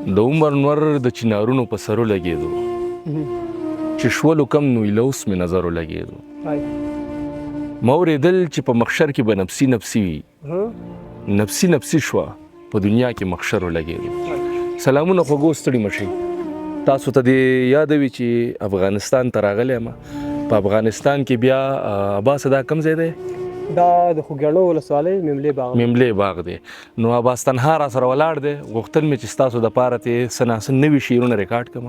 د عمر نور د چنارونو په سرو لګېدو چې شولو کم نو ایلوس مې نظرو لګېدو ما اورېدل چې په محشر کې به نفسي نفسي وي نفسي نفسي شوه په دنیا کې محشرو لګېدو سلامونه خوږو ستړي مشئ تاسو ته دې یاد وي چې افغانستان ته راغلی یم په افغانستان کې بیا عباس دا کوم ځای دی دا د خوږیاڼو ولسوالۍ مملې باغ دی نو عباس تنها را سره ولاړ دی غوښتل مې چې ستاسو دپاره ترې څه ناڅه نوي شعرونه ریکارډ کړم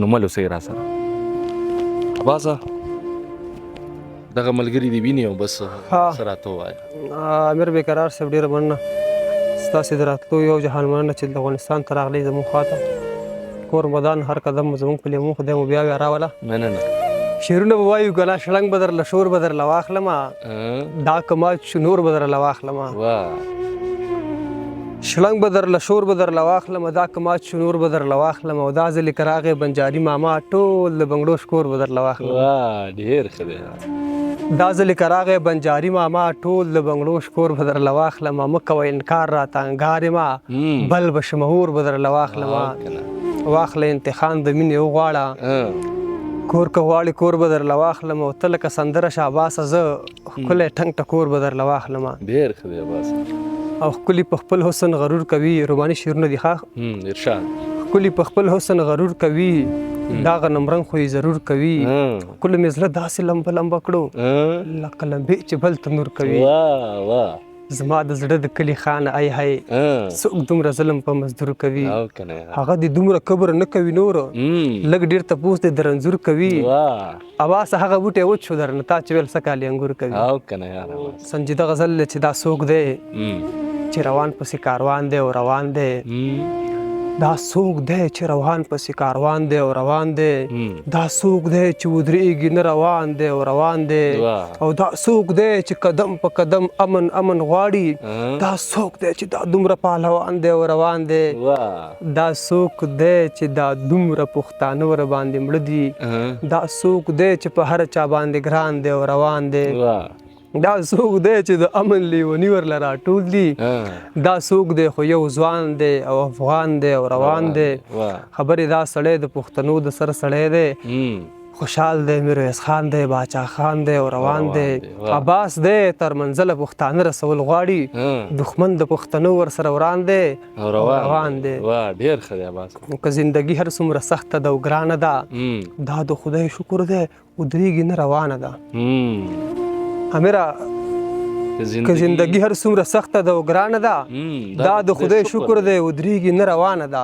نو مه لوسئ را سره عباسه دغه ملګري دې ویني او بس څه راته ووایه امیر بیقرار صاحب ډېره مننه ستاسې د راتلو یو جهان مننه چې د افغانستان ته راغلی زموږ خواته کور مدان هر قدم زموږ په لیمو خدای مو بیا بیا راوله مننه شعرونه به وایو که نه شړنګ به درله شور به درله واخلمه دا کمات شو نور به درله واخلمه شړنګ به درله شور به درله واخلمه دا کمات شو نور به درله واخلمه او دا ځلې که راغی بنجاري ماما ټول د بنګړو شکور به درله واخلمه ډېر ښه دی دا ځلې که راغی بنجاري ماما ټول د بنګړو شکور به درله واخلمه مه کوه انکار راته انګار یمه بل به شمهور به درله واخلمه واخله امتحان د مینې وغواړه کور که غواړې کور به درله واخلم او ته لکه سندره شاباسه زه ښکلی ټنګ ټکور به درله واخلمه ډېر ښه دی عباس او ښکلي په خپل حسن غرور کوي روماني شعرونه دي ښه ارشاد ښکلي په خپل حسن غرور کوي دا غنم رنګ خو یې ضرور کوي ښکلو مې زړه داسې لمبه لمبه کړو لکه لمبې چې بل تنور کوي زما د زړه د کلي خانه ای هی څوک دومره ظلم په مزدور کوي هغه د دومره کبر نه کوي نور لږ ډېر تپوس د رنځور کوي عباس هغه بوټی وچ شو درنه تا چې ویل څه کالي انګور کوي سنجیده غزل چې دا څوک دی چې روان پسې کاروان دی او روان دی دا څوک دی چې روان پسې کاروان دی او روان دی دا څوک دی چې ودرېږي نه روان دی او روان دی او دا څوک دی چې قدم په قدم امن امن غواړي دا څوک دی چې دا دومره پهلوان دی او روان دی دا څوک دی چې دا دومره پښتانه ور باندې مړه دي دا څوک دی چې په هر چا باندې ګران دی او روان دی دا څوک دی چې د امن لیوني ورله راټول دي دا څوک دی خو یو ځوان دی او افغان دی او روان دی خبرې دا سړی د پښتنو د سر سړی دی خوشحال دی میرویس خان دی باچا خان دی او روان دی عباس دی تر منزله پښتانه رسول غواړي دښمن د پښتنو ورسره وران دی او روان دی ډېر ښه دی عباس که زندګي هر څومره سخته ده او ګرانه ده دا د خدای شکر دی ودرېږي نه روانه ده امیره که زندگی هر څومره سخته ده او ګرانه ده دا د خدای شکر دی ودرېږي نه روانه ده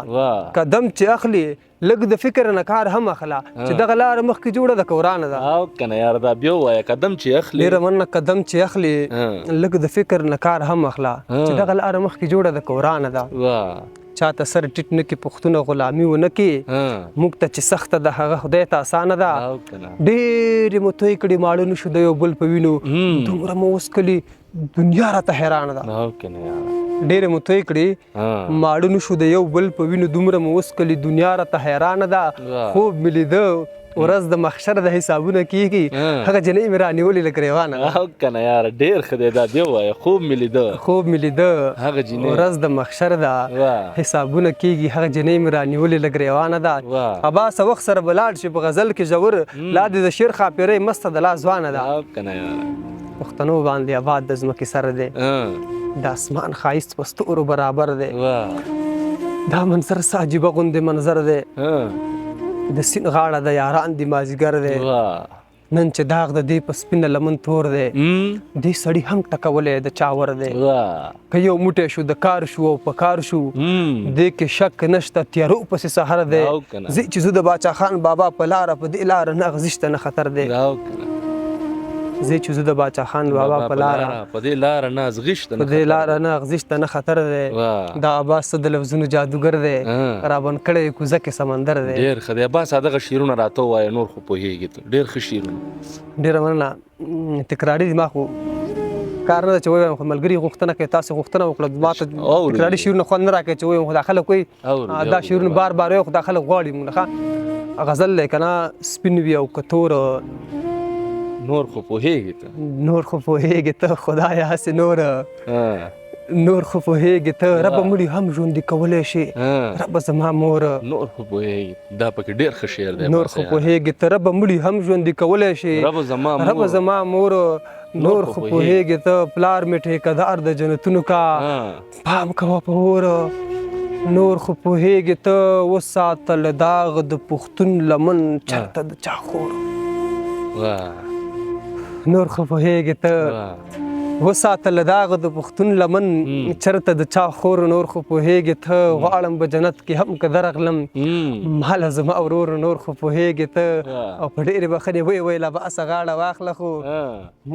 قدم چې اخلي لږ د فکر نه کار هم اخله چې دغه لاره مخکې جوړه ده که ورانه ده که نه یاره دا بیا ووایه قدم چې اخلي ډېره مننه قدم چې اخلي لږ د فکر نه کار هم اخله چې دغه لاره مخکې جوړه ده که ورانه ده چاته سر ټیټ نه کړي پښتونه غلامي ونه کړي موږ ته چې سخته ده هغه خدای ته اسانه ده ډېرې مو توی کړي ماړه نه شو د یو بل په وینو دومره مو وسکلي دنیا راته حیرانه ده ډېرې مو توی کړي ماړه نه شو د یو بل په وینو دومره مو وسکلي دنیا راته حیرانه ده خوب مې لیده ورځ د محشر د حسابونه کېږي هغه جنۍ مې رانیولې له ګریوانه که نه یاره ډېر ښه دی دا بیا ووایه خوب مې لیده هغه جنۍ ورځ د محشر ده حسابونه کېږي هغه جنۍ مې رانیولې له ګریوانه ده عباسه وخت سره به لاړ شي په غزل کې ژور لا دې د شعر خاپیرۍ مسته د لا ځوانه ده پښتنو باندې آباد د ځمکې سر دی د اسمان ښایست په ستورو برابر دی دا منظر څه عجیبه غوندې منظر دی د سیند غاړه د یاران دی مازدیګر دی نن چې داغ د دې په سپینه لمن تور دی دې سړي هم ټکولی د چاور دی که یو موټی شو د کار شو او په کار شو دې کې شک نشته تیارو پسې سهر دی زه چې زه د باچا خان بابا په لاره په دې لاره نه غزیشته نه خطر دی زه چې زه د باچا خان بابا په لاره په دې لاره نه غزیشته نه خطر دی دا عباس د لفظونو جادوګر دی رابند کړی کوزه کې سمندر دی ډېر ښه دی عباس دغه شعرونه راته ووایه نور خو پوهېږي ته ډېر ښه شعرونه ډېره مننه تکراري دي ما خو کار نه ده چې ووایم خو ملګري غوښتنه کوي تاسې غوښتنه وکړه ما ته تکراري شعرونه خوند نه راکوي چې ووایم خو دا خلک وایي دا شعرونه بار بار وایي خو دا خلک غواړي مونږ نه غزل دی که نه سپین وي او که تور نور خو پوهېږي ته خدایه هسې نور نور خو پوهېږې ته ربه مړي هم ژوندي کولی شي ربه زما مور نور خو پوهېږي دا پکې ډېر ښه شعر دی نور خو پوهېږې ته ربه مړي هم ژوندي کولی شي ربه زما مور نور خو پوهېږې ته پلار مې ټیکهدار د جنتونو کا پام کوه په اور نور خو پوهېږې ته وساته له داغ د پښتون لمن چرته د چا خور نور خو پوهېږې ته وساته له داغ د پښتون لمن چرته د چا خور نور خو پوهېږې ته غواړم به جنت کې هم که درغلم ماله زما ورور نور خو پوهېږې ته او په ډېرې بخښنې ویې ویله باسه غاړه واخله خو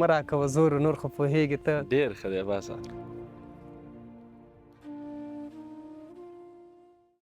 مه راکوه زور نور خو پوهېږې ته ډېر ښه دی باسه